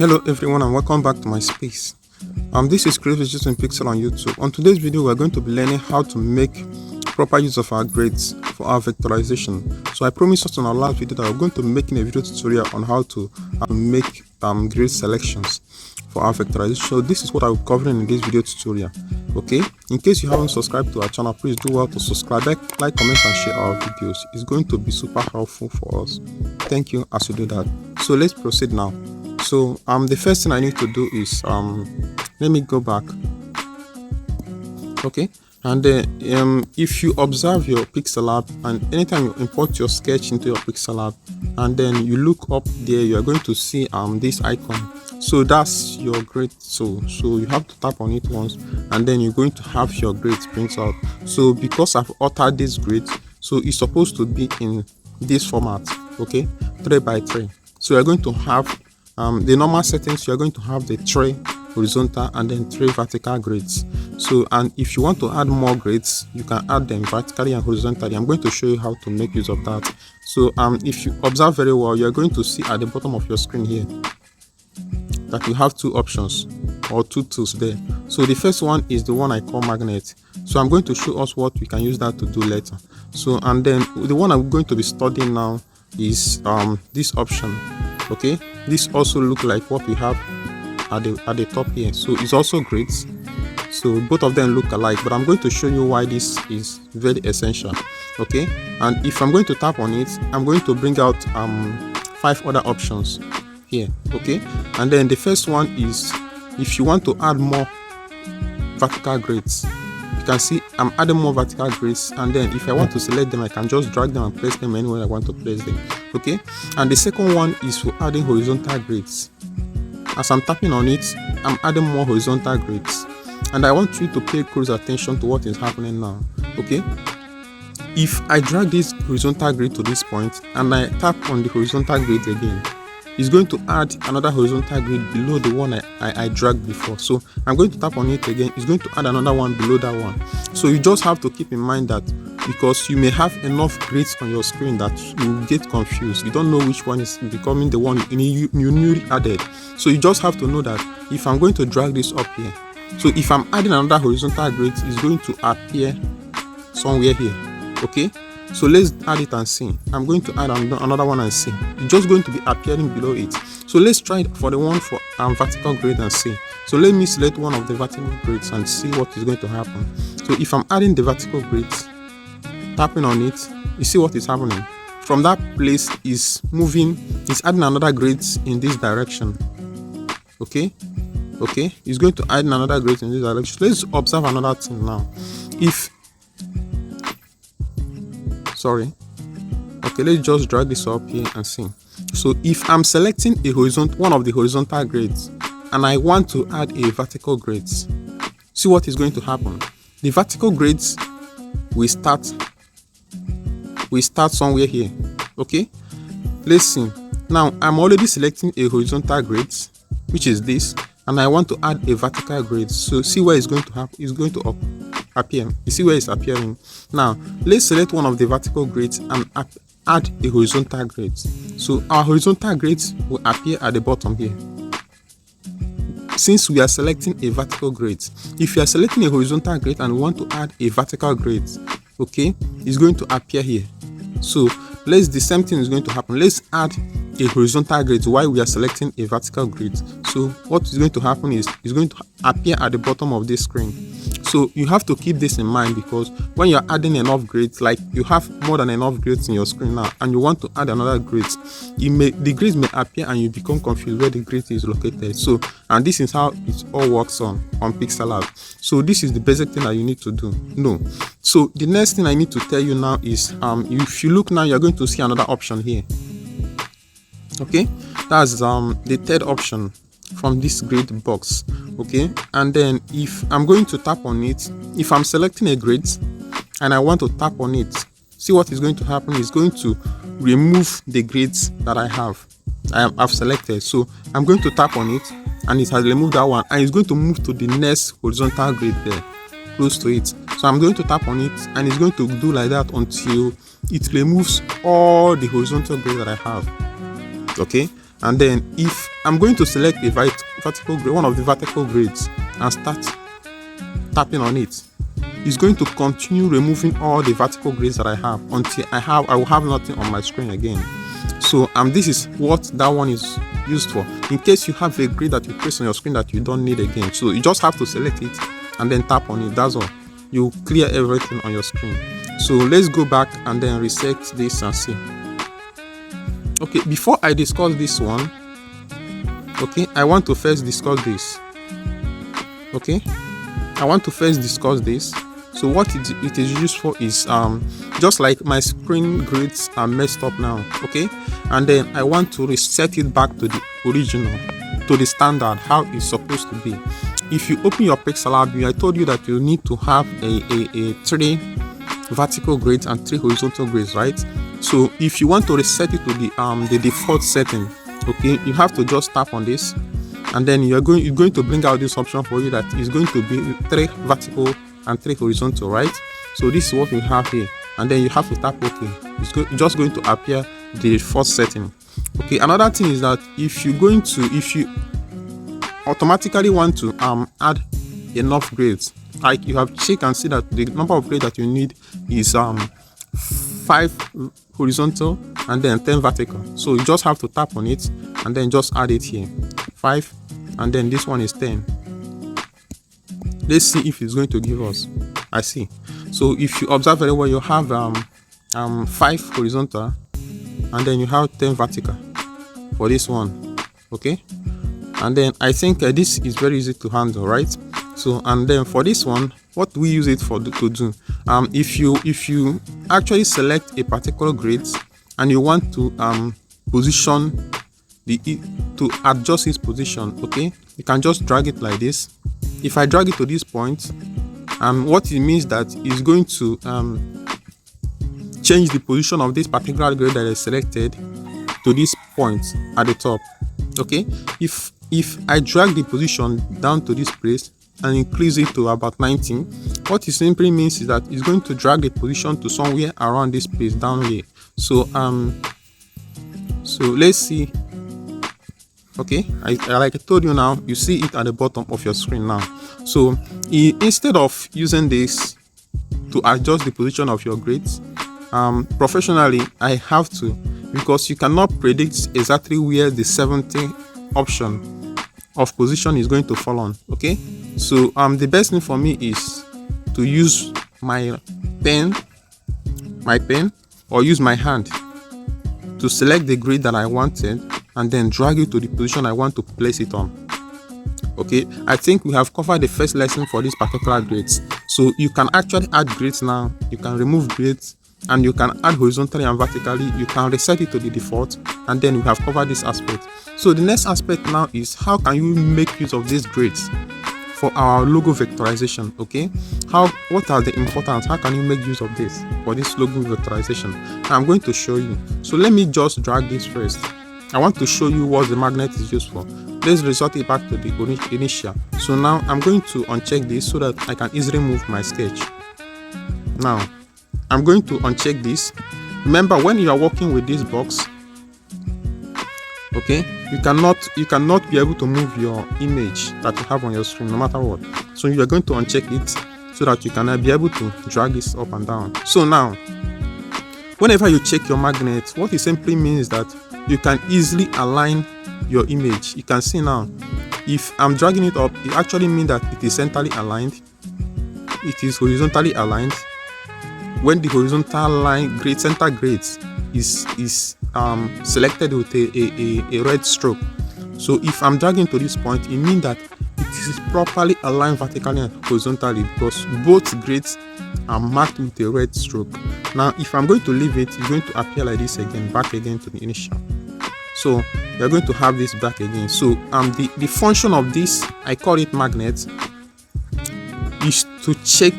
Hello everyone and welcome back to my space. This is Vectorization Pixel on YouTube. On today's video, we're going to be learning how to make proper use of our grids for our vectorization. So I promised us on our last video that we're going to be making a video tutorial on how to make grid selections for our vectorization. So this is what I'll be covering in this video tutorial. Okay, in case you haven't subscribed to our channel, please do well to subscribe, like, comment and share our videos. It's going to be super helpful for us. Thank you as you do that. So let's proceed now. So the first thing I need to do is let me go back. Okay, and then if you observe your pixel lab, and anytime you import your sketch into your pixel lab and then you look up there, you are going to see this icon. So that's your grid tool. So you have to tap on it once and then you're going to have your grid print out. So because I've altered this grid, so it's supposed to be in this format, okay, 3x3. So you're going to have the normal settings. You're going to have the 3 horizontal and then 3 vertical grids. So, and if you want to add more grids, you can add them vertically and horizontally. I'm going to show you how to make use of that. So if you observe very well, you're going to see at the bottom of your screen here that you have 2 options or 2 tools there. So the first one is the one I call magnet. So I'm going to show us what we can use that to do later. So, and then the one I'm going to be studying now is this option. Okay, this also look like what we have at the top here. So it's also grids. So both of them look alike, but I'm going to show you why this is very essential. Okay, and if I'm going to tap on it, I'm going to bring out 5 other options here. Okay, and then the first one is if you want to add more vertical grids. You can see I'm adding more vertical grids, and then if I want to select them, I can just drag them and place them anywhere I want to place them. Okay, and the second one is for adding horizontal grids. As I'm tapping on it, I'm adding more horizontal grids, and I want you to pay close attention to what is happening now. Okay, if I drag this horizontal grid to this point and I tap on the horizontal grid again, it's going to add another horizontal grid below the one I dragged before. So I'm going to tap on it again. It's going to add another one below that one. So you just have to keep in mind that because you may have enough grids on your screen that you get confused. You don't know which one is becoming the one you newly added. So you just have to know that if I'm going to drag this up here, so if I'm adding another horizontal grid, it's going to appear somewhere here. Okay, so let's add it and see. I'm going to add another one and see. It's just going to be appearing below it. So let's try it for the one for vertical grid and see. So let me select one of the vertical grids and see what is going to happen. So if I'm adding the vertical grids, tapping on it, you see what is happening. From that place is moving, it's adding another grid in this direction. Okay, it's going to add another grid in this direction. Let's observe another thing now. Okay, let's just drag this up here and see. So if I'm selecting one of the horizontal grids and I want to add a vertical grid, see what is going to happen. The vertical grids will start somewhere here. Okay, let's see. Now I'm already selecting a horizontal grid, which is this, and I want to add a vertical grid. So see where it's going to happen. It's going to appear. You see where it's appearing. Now let's select one of the vertical grids and add a horizontal grid. So our horizontal grids will appear at the bottom here. Since we are selecting a vertical grid, if you are selecting a horizontal grid and want to add a vertical grid, okay, it's going to appear here. So the same thing is going to happen. Let's add a horizontal grid while we are selecting a vertical grid. So what is going to happen is it's going to appear at the bottom of this screen. So you have to keep this in mind, because when you're adding enough grids, like you have more than enough grids in your screen now and you want to add another grid, the grids may appear and you become confused where the grid is located. So, and this is how it all works on Pixel Lab. So this is the basic thing that you need to do. So the next thing I need to tell you now is if you look now, you're going to see another option here. Okay, that's the third option from this grid box. Okay, and then if I'm going to tap on it, if I'm selecting a grid and I want to tap on it, see what is going to happen is going to remove the grids that I've selected. So I'm going to tap on it and it has removed that one, and it's going to move to the next horizontal grid there close to it. So I'm going to tap on it and it's going to do like that until it removes all the horizontal grid that I have. Okay, And then if I'm going to select a vertical grade, one of the vertical grades, and start tapping on it, it's going to continue removing all the vertical grades that I have until I will have nothing on my screen again. So this is what that one is used for, in case you have a grid that you place on your screen that you don't need again. So you just have to select it and then tap on it. That's all. You clear everything on your screen. So let's go back and then reset this and see. Okay, before I discuss this one, okay, I want to first discuss this. Okay, I want to first discuss this. So what it is used for is just like my screen grids are messed up now, okay, and then I want to reset it back to the original, to the standard, how it's supposed to be. If you open your pixel lab, I told you that you need to have a 3 vertical grids and 3 horizontal grids, right? So if you want to reset it to the default setting, okay, you have to just tap on this, and then you're going to bring out this option for you that is going to be 3 vertical and 3 horizontal, right? So this is what we have here, and then you have to tap OK. It's just going to appear the default setting. Okay, another thing is that if you automatically want to add enough grades, like you have checked and see that the number of grades that you need is 5 horizontal and then 10 vertical. So you just have to tap on it and then just add it here, 5, and then this one is 10. Let's see if it's going to give us. I see. So if you observe very well, you have 5 horizontal and then you have 10 vertical for this one. Okay, and then I think this is very easy to handle, right? So and then for this one, what we use it for to do, if you actually select a particular grade and you want to position to adjust its position, okay, you can just drag it like this. If I drag it to this point, what it means that is going to change the position of this particular grade that is selected to this point at the top. Okay, if I drag the position down to this place and increase it to about 19, what it simply means is that it's going to drag the position to somewhere around this place down here. So so let's see. Okay, like I told you now, you see it at the bottom of your screen now. So instead of using this to adjust the position of your grids, professionally I have to, because you cannot predict exactly where the 70 option of position is going to fall on. Okay, so the best thing for me is to use my pen or use my hand to select the grid that I wanted and then drag it to the position I want to place it on. Okay, I think we have covered the first lesson for these particular grids. So you can actually add grids now, you can remove grids, and you can add horizontally and vertically. You can reset it to the default, and then we have covered this aspect. So the next aspect now is how can you make use of these grids for our logo vectorization. Okay, what are the importance, how can you make use of this for this logo vectorization? I'm going to show you. So let me just drag this first. I want to show you what the magnet is used for. Let's resort it back to the initial. So now I'm going to uncheck this so that I can easily move my sketch. Now I'm going to uncheck this. Remember, when you are working with this box, okay, you cannot be able to move your image that you have on your screen no matter what. So you are going to uncheck it so that you can be able to drag this up and down. So now whenever you check your magnet, what it simply means is that you can easily align your image. You can see now, if I'm dragging it up, it actually means that it is centrally aligned, it is horizontally aligned. When the horizontal line center grades is selected with a red stroke. So if I'm dragging to this point, it means that it is properly aligned vertically and horizontally, because both grades are marked with a red stroke. Now if I'm going to leave it, it's going to appear like this again, back again to the initial. So you're going to have this back again. So the function of this, I call it magnet, is to check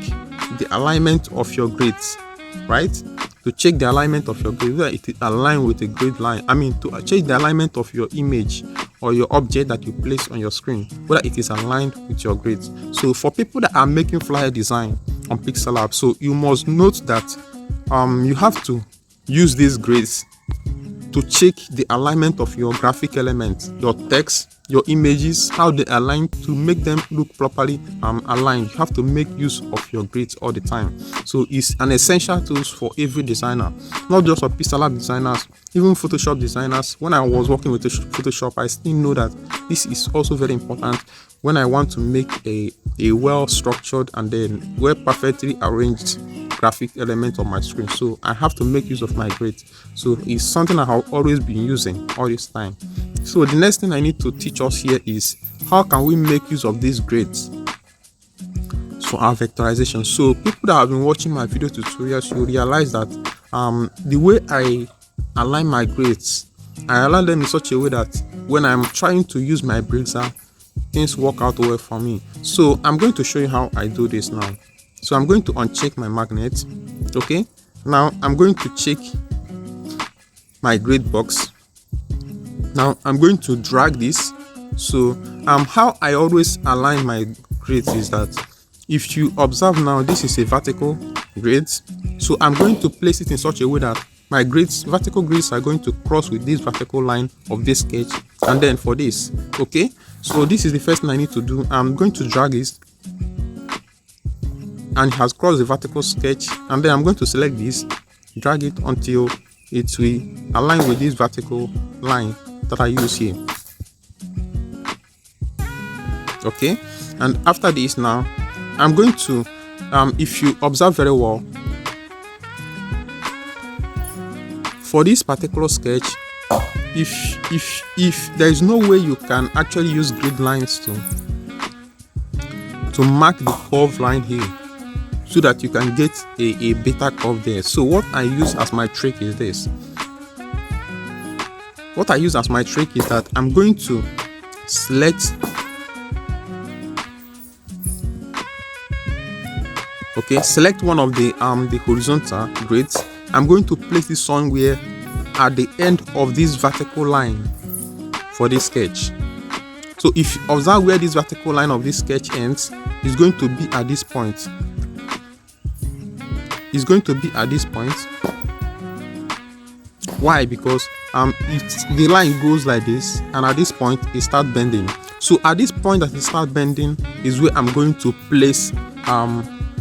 the alignment of your grids, right? To check the alignment of your grid, whether it is aligned with a grid line. I mean, to check the alignment of your image or your object that you place on your screen, whether it is aligned with your grids. So for people that are making flyer design on Pixel Lab, so you must note that you have to use these grids to check the alignment of your graphic elements, your text, your images, how they align, to make them look properly aligned. You have to make use of your grids all the time. So it's an essential tool for every designer, not just for pixel lab designers, even Photoshop designers. When I was working with Photoshop, I still know that this is also very important when I want to make a well structured and then well perfectly arranged graphic element on my screen. So I have to make use of my grids. So it's something I have always been using all this time. So the next thing I need to teach us here is how can we make use of these grids for our vectorization. So people that have been watching my video tutorials, you realize that the way I align my grids, I align them in such a way that when I'm trying to use my Brigza, things work out well for me. So I'm going to show you how I do this now. So I'm going to uncheck my magnet. Okay, now I'm going to check my grid box. Now I'm going to drag this. So how I always align my grids is that if you observe now, this is a vertical grid. So I'm going to place it in such a way that my grids, vertical grids, are going to cross with this vertical line of this sketch. And then for this, okay, so this is the first thing I need to do. I'm going to drag this, and it has crossed the vertical sketch, and then I'm going to select this, drag it until it will align with this vertical line that I use here. Okay, and after this now I'm going to if you observe very well, for this particular sketch, if there is no way you can actually use grid lines to mark the curve line here so that you can get a better curve there. So what I use as my trick is this. What I use as my trick is that I'm going to select, okay, select one of the horizontal grids. I'm going to place this somewhere at the end of this vertical line for this sketch. So if you observe where this vertical line of this sketch ends, it's going to be at this point. It's going to be at this point. Why? Because the line goes like this, and at this point it starts bending. So at this point that it starts bending is where I'm going to place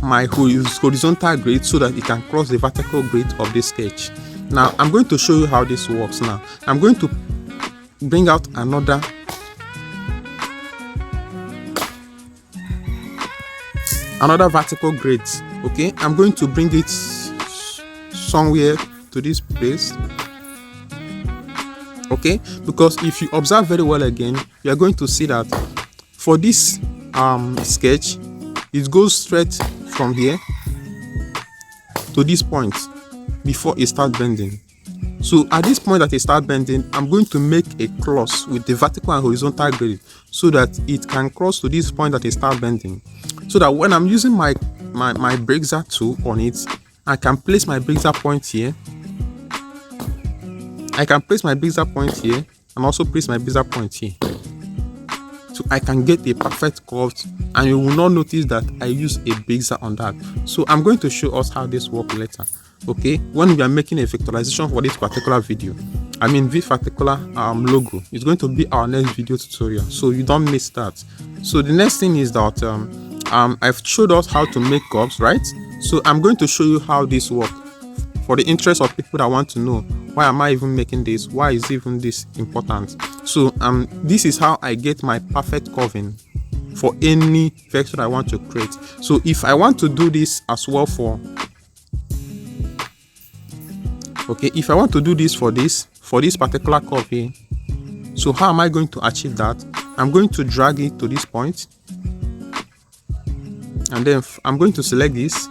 my horizontal grid so that it can cross the vertical grid of this sketch. Now I'm going to show you how this works. Now I'm going to bring out another vertical grid. Okay, I'm going to bring it somewhere to this place. Okay, because if you observe very well again, you are going to see that for this sketch, it goes straight from here to this point before it starts bending. So at this point that it starts bending, I'm going to make a cross with the vertical and horizontal grid so that it can cross to this point that it starts bending. So that when I'm using my Brigza tool on it, I can place my Brigza point here. I can place my Brigza point here and also place my Brigza point here. So I can get a perfect curve, and you will not notice that I use a Brigza on that. So I'm going to show us how this works later. Okay, when we are making a vectorization for this particular video, I mean this particular logo, it's going to be our next video tutorial, so you don't miss that. So the next thing is that I've showed us how to make curves, right? So I'm going to show you how this works for the interest of people that want to know, why am I even making this? Why is even this important? So this is how I get my perfect curving for any vector I want to create. So if I want to do this as well for, okay, if I want to do this for this particular curve here, so how am I going to achieve that? I'm going to drag it to this point, and then I'm going to select this.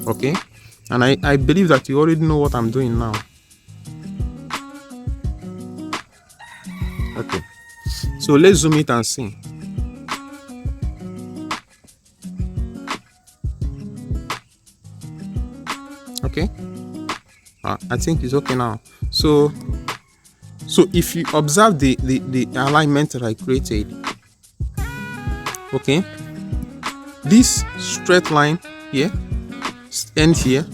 Okay, and I believe that you already know what I'm doing now. Okay, so let's zoom it and see. Okay, I think it's okay now. So if you observe the alignment that I created, okay, this straight line here, ends here.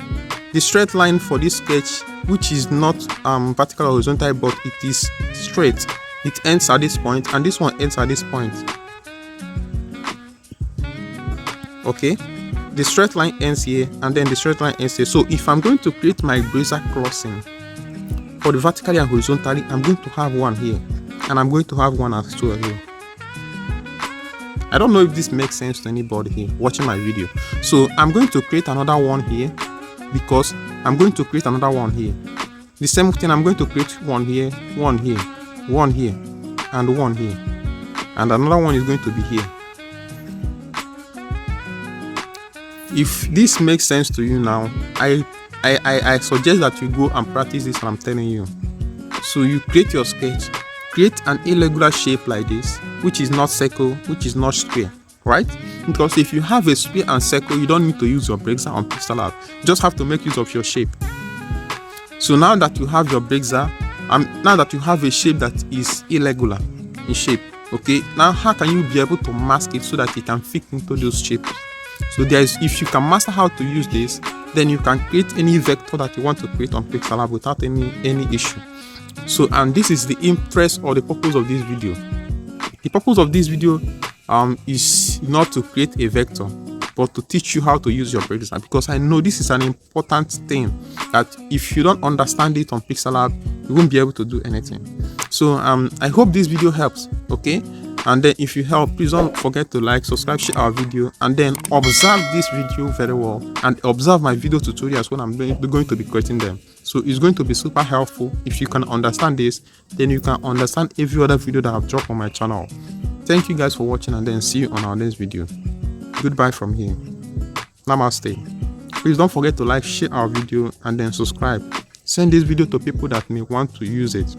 The straight line for this sketch, which is not vertical or horizontal, but it is straight, it ends at this point, and this one ends at this point. Okay, the straight line ends here, and then the straight line ends here. So if I'm going to create my brazier crossing for the vertically and horizontally, I'm going to have one here, and I'm going to have one as well here. I don't know if this makes sense to anybody here watching my video. So I'm going to create another one here, because I'm going to create another one here. The same thing, I'm going to create one here, one here, one here, and one here, and another one is going to be here. If this makes sense to you now, I suggest that you go and practice this, and I'm telling you. So you create your sketch, create an irregular shape like this, which is not circle, which is not square, right? Because if you have a square and circle, you don't need to use your brazier on pixel art. You just have to make use of your shape. So now that you have your brazier, now that you have a shape that is irregular in shape, okay, now how can you be able to mask it so that it can fit into those shapes? So if you can master how to use this, then you can create any vector that you want to create on pixel art without any issue. So, and this is the interest or the purpose of this video. The purpose of this video is not to create a vector, but to teach you how to use your brazier, because I know this is an important thing that if you don't understand it on pixel art, you won't be able to do anything. So I hope this video helps, okay? And then if you help, please don't forget to like, subscribe, share our video, and then observe this video very well, and observe my video tutorials when I'm going to be creating them. So it's going to be super helpful. If you can understand this, then you can understand every other video that I've dropped on my channel. Thank you guys for watching, and then see you on our next video. Goodbye from here. Namaste. Please don't forget to like, share our video, and then subscribe. Send this video to people that may want to use it.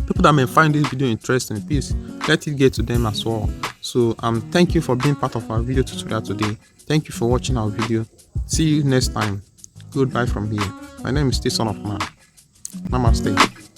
People that may find this video interesting, please let it get to them as well. So thank you for being part of our video tutorial today. Thank you for watching our video. See you next time. Goodbye from here. My name is Son of Man. Namaste.